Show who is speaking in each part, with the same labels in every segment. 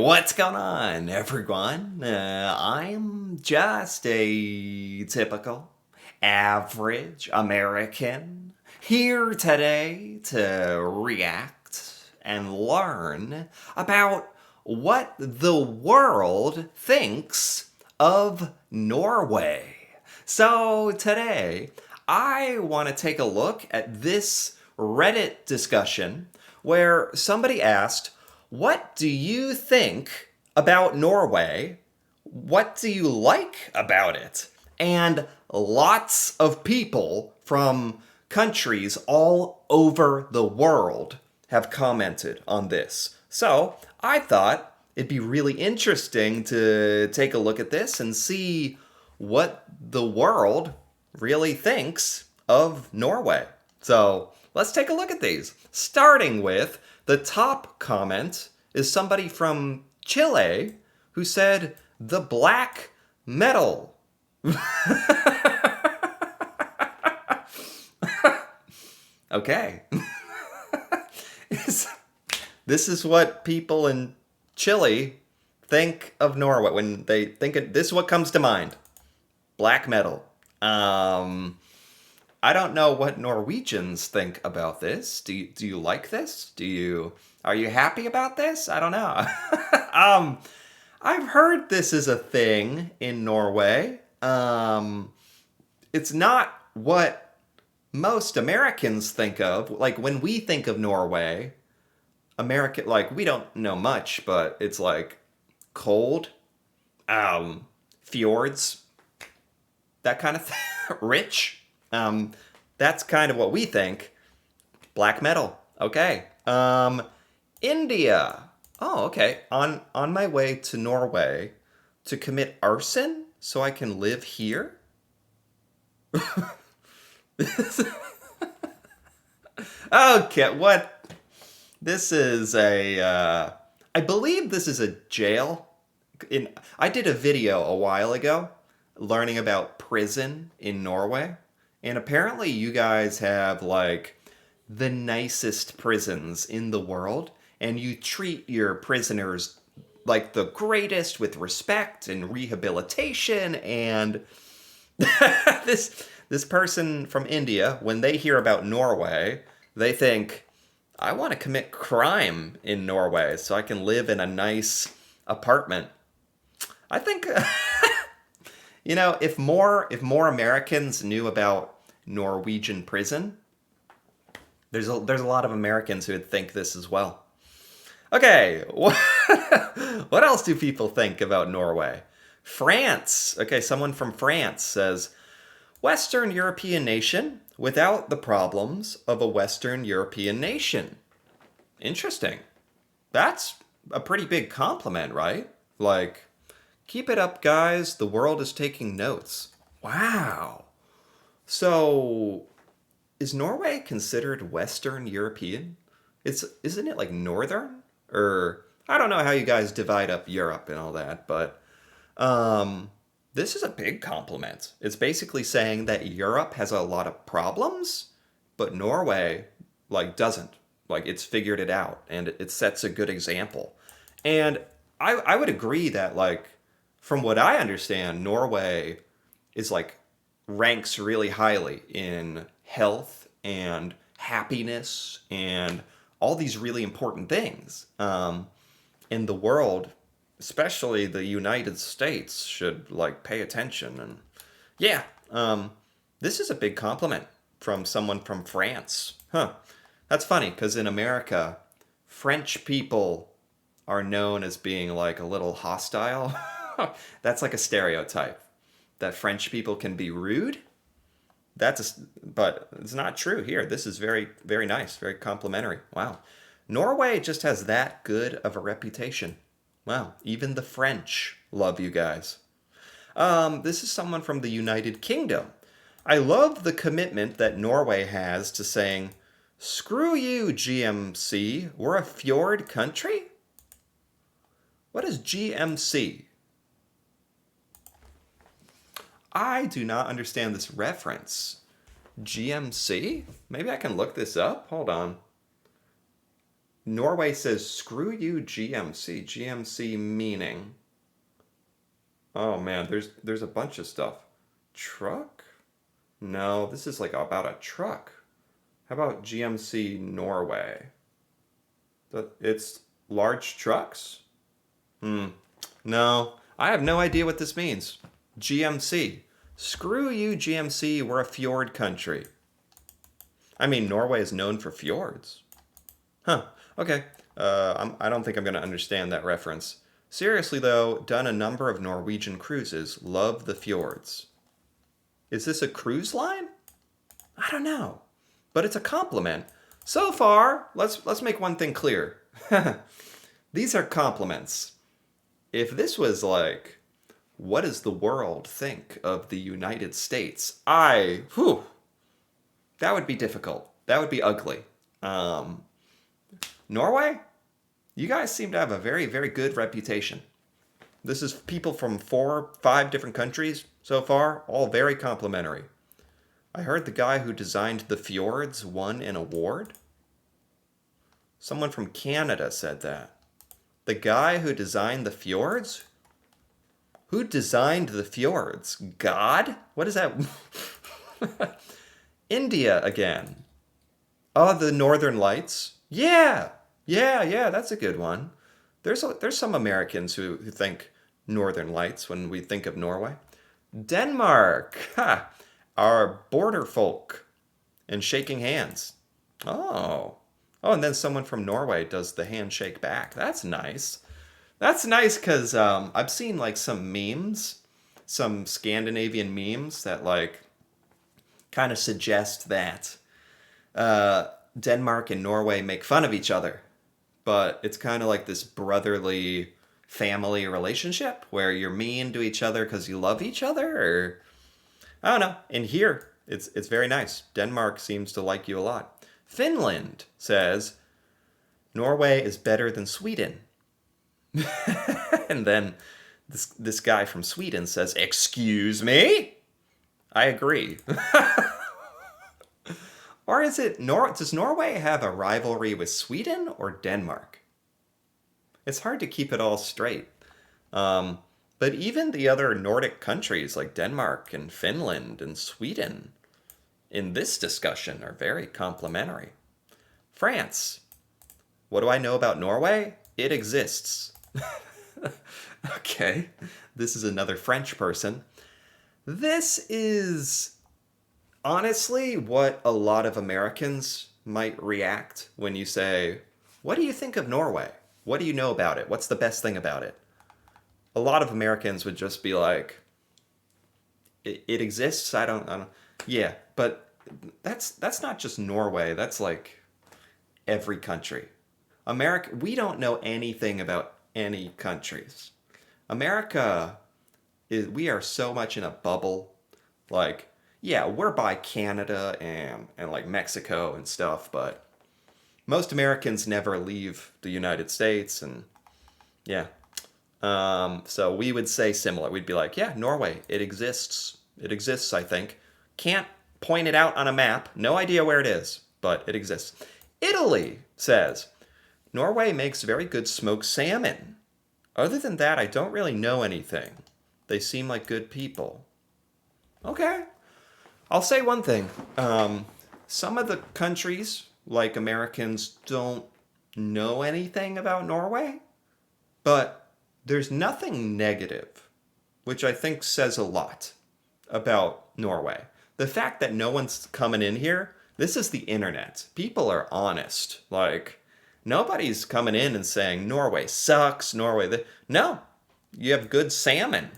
Speaker 1: What's going on, everyone? I'm just a typical, average American here today to react and learn about what the world thinks of Norway. So today, I want to take a look at this Reddit discussion where somebody asked, what do you think about Norway? What do you like about it? And lots of people from countries all over the world have commented on this. So I thought it'd be really interesting to take a look at this and see what the world really thinks of Norway. So let's take a look at these. Starting with the top comment is somebody from Chile who said, the black metal. Okay. This is what people in Chile think of Norway when they think of, this is what comes to mind. Black metal. I don't know what Norwegians think about this. Do you like this? Are you happy about this? I don't know. I've heard this is a thing in Norway. It's not what most Americans think of. Like when we think of Norway, like we don't know much, but it's like cold, fjords, that kind of thing. Rich. That's kind of what we think. Black metal. Okay. India. Oh, okay. On my way to Norway to commit arson so I can live here? Okay, what? This is I believe this is a jail. I did a video a while ago learning about prison in Norway. And apparently you guys have like the nicest prisons in the world. And you treat your prisoners like the greatest with respect and rehabilitation. And this person from India, when they hear about Norway, they think, I want to commit crime in Norway so I can live in a nice apartment. I think, if more Americans knew about Norwegian prison, there's a lot of Americans who would think this as well. Okay, what else do people think about Norway? France. Okay, someone from France says, Western European nation without the problems of a Western European nation. Interesting. That's a pretty big compliment, right? Like, keep it up, guys. The world is taking notes. Wow. So, is Norway considered Western European? Isn't it like Northern? Or, I don't know how you guys divide up Europe and all that, but this is a big compliment. It's basically saying that Europe has a lot of problems, but Norway, like, doesn't. Like, it's figured it out, and it sets a good example. And I would agree that, like, from what I understand, Norway is, like, ranks really highly in health and happiness and all these really important things. In the world, especially the United States, should like pay attention. And yeah, this is a big compliment from someone from France. Huh. That's funny because in America, French people are known as being like a little hostile. That's like a stereotype that French people can be rude. But it's not true here. This is very, very nice, very complimentary. Wow. Norway just has that good of a reputation. Wow. Even the French love you guys. This is someone from the United Kingdom. I love the commitment that Norway has to saying, screw you, GMC. We're a fjord country? What is GMC? I do not understand this reference. GMC? Maybe I can look this up. Hold on. Norway says, screw you, GMC. GMC meaning. Oh man, there's a bunch of stuff. Truck? No, this is like about a truck. How about GMC Norway? It's large trucks? Hmm. No, I have no idea what this means. GMC. Screw you, GMC. We're a fjord country. I mean, Norway is known for fjords. Huh. Okay. I don't think I'm going to understand that reference. Seriously, though, done a number of Norwegian cruises. Love the fjords. Is this a cruise line? I don't know. But it's a compliment. So far, let's make one thing clear. These are compliments. If this was like, what does the world think of the United States? That would be difficult. That would be ugly. Norway? You guys seem to have a very, very good reputation. This is people from 4, 5 different countries so far, all very complimentary. I heard the guy who designed the fjords won an award. Someone from Canada said that. The guy who designed the fjords? Who designed the fjords? God? What is that? India again. Oh, the Northern Lights? Yeah, that's a good one. There's some Americans who think Northern Lights when we think of Norway. Denmark, our border folk, and shaking hands. Oh, and then someone from Norway does the handshake back. That's nice. That's nice because I've seen like some memes, some Scandinavian memes that like kind of suggest that Denmark and Norway make fun of each other. But it's kind of like this brotherly family relationship where you're mean to each other because you love each other, or I don't know. In here, it's very nice. Denmark seems to like you a lot. Finland says Norway is better than Sweden. And then this guy from Sweden says, "Excuse me?" I agree. Or is it does Norway have a rivalry with Sweden or Denmark? It's hard to keep it all straight. But even the other Nordic countries like Denmark and Finland and Sweden in this discussion are very complimentary. France. What do I know about Norway? It exists. Okay. This is another French person. This is honestly what a lot of Americans might react when you say, what do you think of Norway? What do you know about it? What's the best thing about it? A lot of Americans would just be like, it exists. I don't. Yeah, but that's not just Norway. That's like every country. America, we don't know anything about any countries. America we are so much in a bubble. Like, yeah, we're by Canada and like Mexico and stuff, but most Americans never leave the United States, and yeah. So we would say similar. We'd be like, yeah, Norway, it exists. It exists, I think. Can't point it out on a map. No idea where it is, but it exists. Italy says, Norway makes very good smoked salmon. Other than that, I don't really know anything. They seem like good people. Okay. I'll say one thing. Some of the countries, like Americans, don't know anything about Norway, but there's nothing negative, which I think says a lot about Norway. The fact that no one's coming in here, this is the internet. People are honest. Like, nobody's coming in and saying, Norway sucks, No, you have good salmon,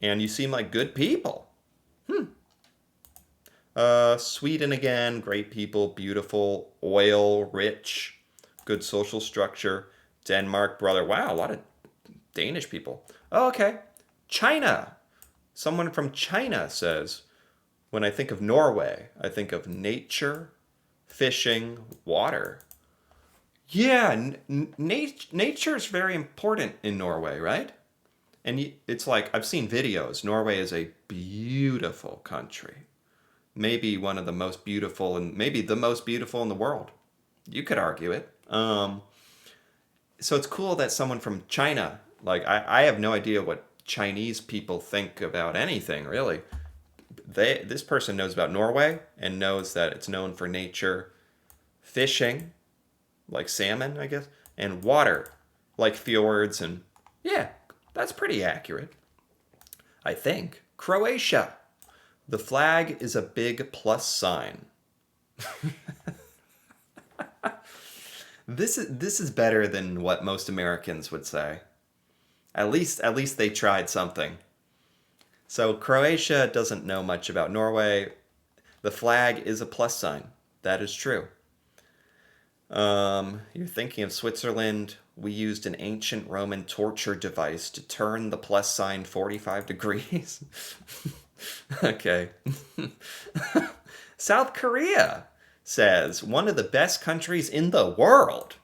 Speaker 1: and you seem like good people. Sweden again, great people, beautiful, oil, rich, good social structure. Denmark, brother, wow, a lot of Danish people. Oh, okay. China. Someone from China says, when I think of Norway, I think of nature, fishing, water. Yeah, nature is very important in Norway, right? And it's like, I've seen videos. Norway is a beautiful country. Maybe one of the most beautiful, and maybe the most beautiful in the world. You could argue it. So it's cool that someone from China, like I have no idea what Chinese people think about anything really. This person knows about Norway and knows that it's known for nature, fishing, like salmon, I guess, and water, like fjords and yeah, that's pretty accurate. I think. Croatia. The flag is a big plus sign. This is better than what most Americans would say. At least they tried something. So Croatia doesn't know much about Norway. The flag is a plus sign. That is true. You're thinking of Switzerland. We used an ancient Roman torture device to turn the plus sign 45 degrees. Okay. South Korea says one of the best countries in the world.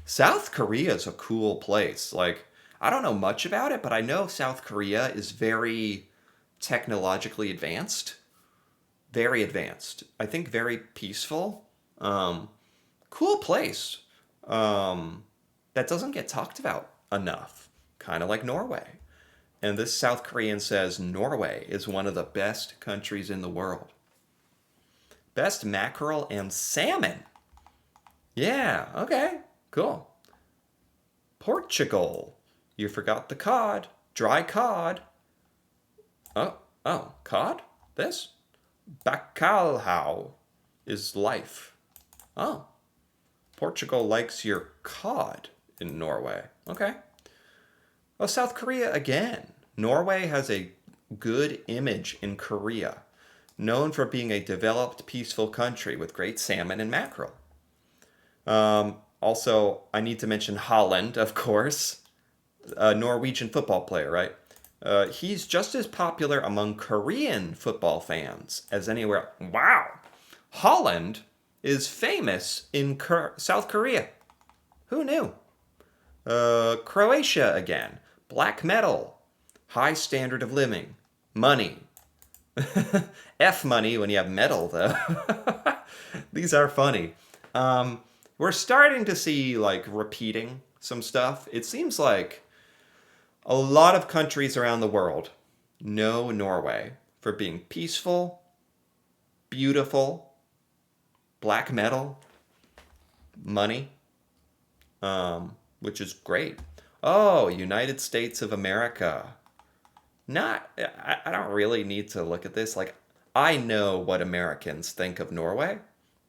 Speaker 1: South Korea is a cool place. Like, I don't know much about it, but I know South Korea is very technologically advanced. Very advanced. I think very peaceful. Cool place. That doesn't get talked about enough. Kind of like Norway. And this South Korean says Norway is one of the best countries in the world. Best mackerel and salmon. Yeah, okay, cool. Portugal. You forgot the cod. Dry cod. Oh, cod? This? Bacalhau is life. Oh, Portugal likes your cod in Norway. Okay. Oh, South Korea again. Norway has a good image in Korea, known for being a developed, peaceful country with great salmon and mackerel. Also, I need to mention Holland, of course, a Norwegian football player, right? He's just as popular among Korean football fans as anywhere. Wow! Holland is famous in South Korea. Who knew? Croatia again. Black metal. High standard of living. Money. F money when you have metal, though. These are funny. We're starting to see, like, repeating some stuff. It seems like a lot of countries around the world know Norway for being peaceful, beautiful, black metal, money, which is great. Oh, United States of America. I don't really need to look at this. Like, I know what Americans think of Norway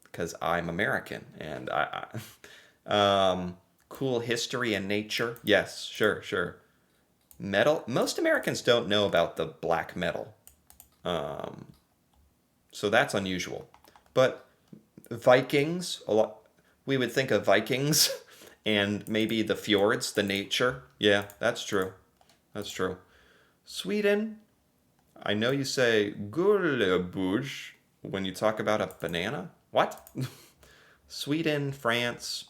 Speaker 1: because I'm American and cool history and nature. Yes, sure. Metal. Most Americans don't know about the black metal. So that's unusual. But Vikings, a lot, we would think of Vikings and maybe the fjords, the nature. Yeah, that's true. That's true. Sweden, I know you say gulebush when you talk about a banana. What? Sweden, France.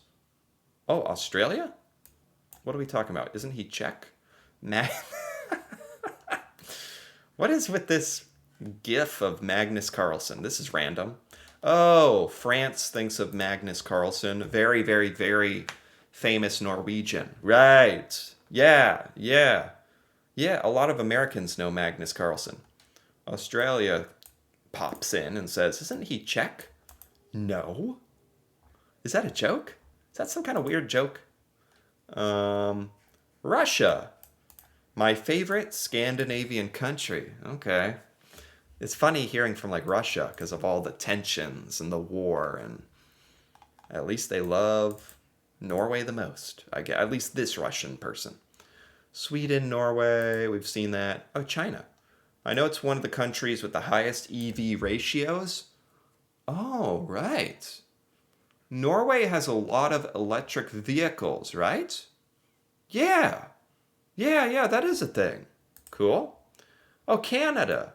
Speaker 1: Oh, Australia? What are we talking about? Isn't he Czech? What is with this gif of Magnus Carlsen? This is random. Oh, France thinks of Magnus Carlsen. Very, very, very famous Norwegian. Right. Yeah. Yeah, a lot of Americans know Magnus Carlsen. Australia pops in and says, isn't he Czech? No. Is that a joke? Is that some kind of weird joke? Russia. My favorite Scandinavian country. Okay. It's funny hearing from like Russia because of all the tensions and the war, and at least they love Norway the most. I guess, at least this Russian person. Sweden, Norway, we've seen that. Oh, China. I know it's one of the countries with the highest EV ratios. Oh, right. Norway has a lot of electric vehicles, right? Yeah. Yeah, that is a thing. Cool. Oh, Canada.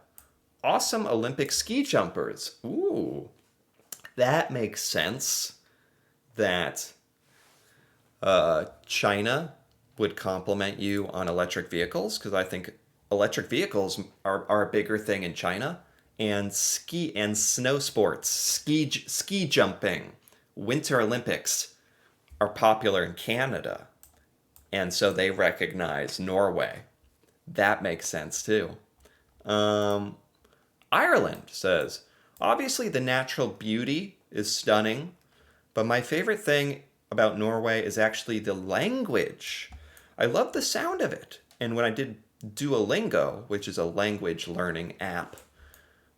Speaker 1: Awesome Olympic ski jumpers. Ooh. That makes sense that China would compliment you on electric vehicles, because I think electric vehicles are a bigger thing in China, and ski and snow sports, ski jumping, Winter Olympics are popular in Canada. And so they recognize Norway. That makes sense too. Um, Ireland says, obviously the natural beauty is stunning, but my favorite thing about Norway is actually the language. I love the sound of it. And when I did Duolingo, which is a language learning app,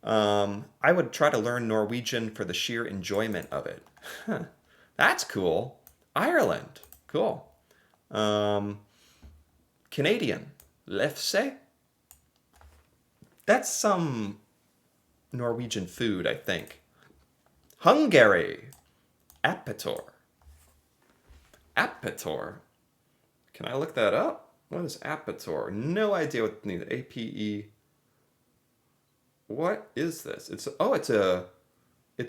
Speaker 1: I would try to learn Norwegian for the sheer enjoyment of it. Huh. That's cool. Ireland. Cool. Um, Canadian. Lefse? That's some Norwegian food, I think. Hungary. Apator. Apator. Can I look that up? What is Apator? No idea what the APE. What is this? It's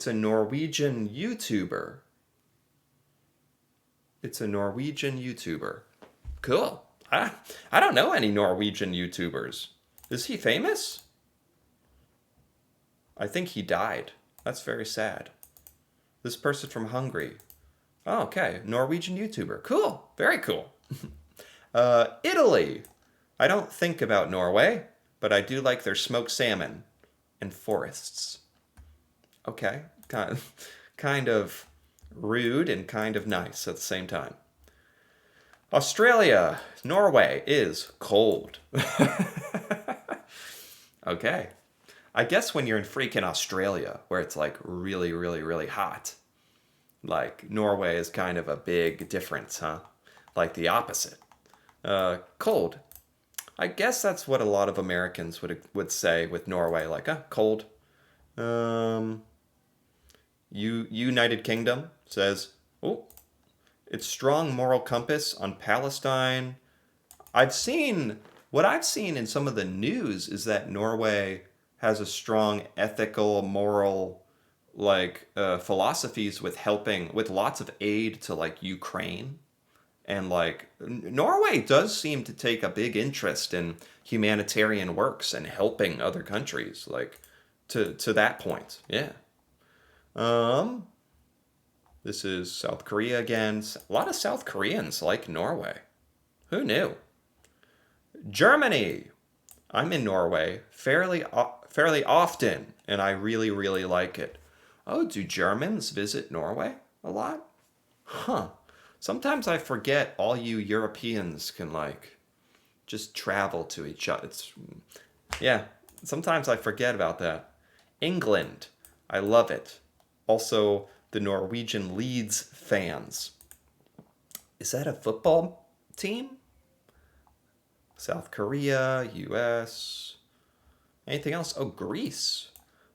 Speaker 1: a Norwegian YouTuber. It's a Norwegian YouTuber. Cool. I don't know any Norwegian YouTubers. Is he famous? I think he died. That's very sad. This person from Hungary. Oh, okay. Norwegian YouTuber. Cool. Very cool. Italy. I don't think about Norway, but I do like their smoked salmon and forests. Okay. Kind of rude and kind of nice at the same time. Australia. Norway is cold. Okay. I guess when you're in freaking Australia, where it's like really, really, really hot, like Norway is kind of a big difference, huh? Like the opposite. Cold. I guess that's what a lot of Americans would say with Norway, like, cold. Um, United Kingdom says, oh, its strong moral compass on Palestine. What I've seen in some of the news is that Norway has a strong ethical, moral, philosophies with lots of aid to like Ukraine. And like Norway does seem to take a big interest in humanitarian works and helping other countries, like to that point. Yeah. Um, this is South Korea again. A lot of South Koreans like Norway. Who knew? Germany. I'm in Norway fairly often, and I really really like it. Oh, do Germans visit Norway a lot? Huh. Sometimes I forget all you Europeans can like just travel to each other. Yeah, sometimes I forget about that. England. I love it. Also, the Norwegian Leeds fans. Is that a football team? South Korea, US. Anything else? Oh, Greece.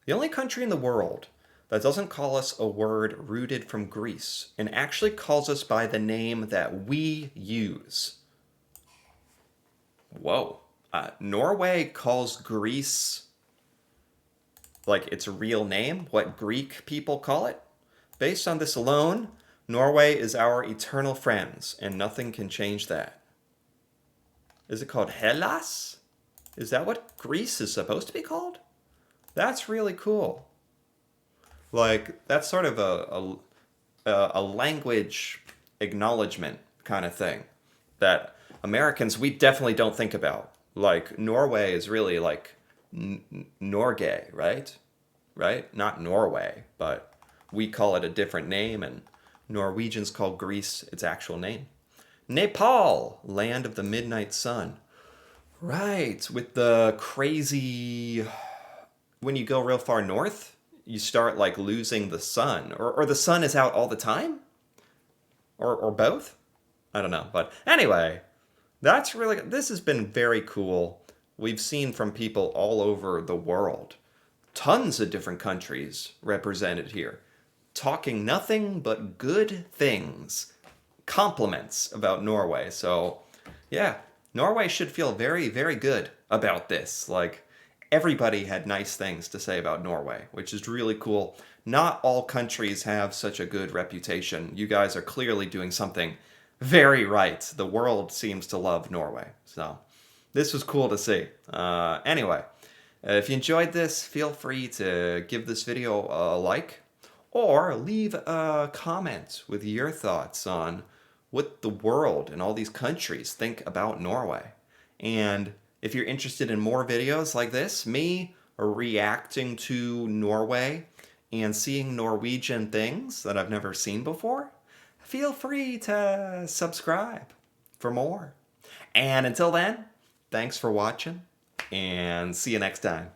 Speaker 1: The only country in the world that doesn't call us a word rooted from Greece and actually calls us by the name that we use. Whoa. Norway calls Greece like its real name, what Greek people call it. Based on this alone, Norway is our eternal friends, and nothing can change that. Is it called Hellas? Is that what Greece is supposed to be called? That's really cool. Like, that's sort of a language acknowledgement kind of thing that Americans, we definitely don't think about. Like, Norway is really like Norge, right? Right? Not Norway, but we call it a different name, and Norwegians call Greece its actual name. Nepal, land of the midnight sun. Right, with the crazy. When you go real far north, you start like losing the sun, or the sun is out all the time, or both. I don't know, but anyway, this has been very cool. We've seen from people all over the world, tons of different countries represented here, talking nothing but good things, compliments about Norway. So, yeah, Norway should feel very, very good about this. Like, everybody had nice things to say about Norway, which is really cool. Not all countries have such a good reputation. You guys are clearly doing something very right. The world seems to love Norway. So, this was cool to see. Anyway, if you enjoyed this, feel free to give this video a like or leave a comment with your thoughts on what the world and all these countries think about Norway. And if you're interested in more videos like this, me reacting to Norway and seeing Norwegian things that I've never seen before, feel free to subscribe for more. And until then, thanks for watching, and see you next time.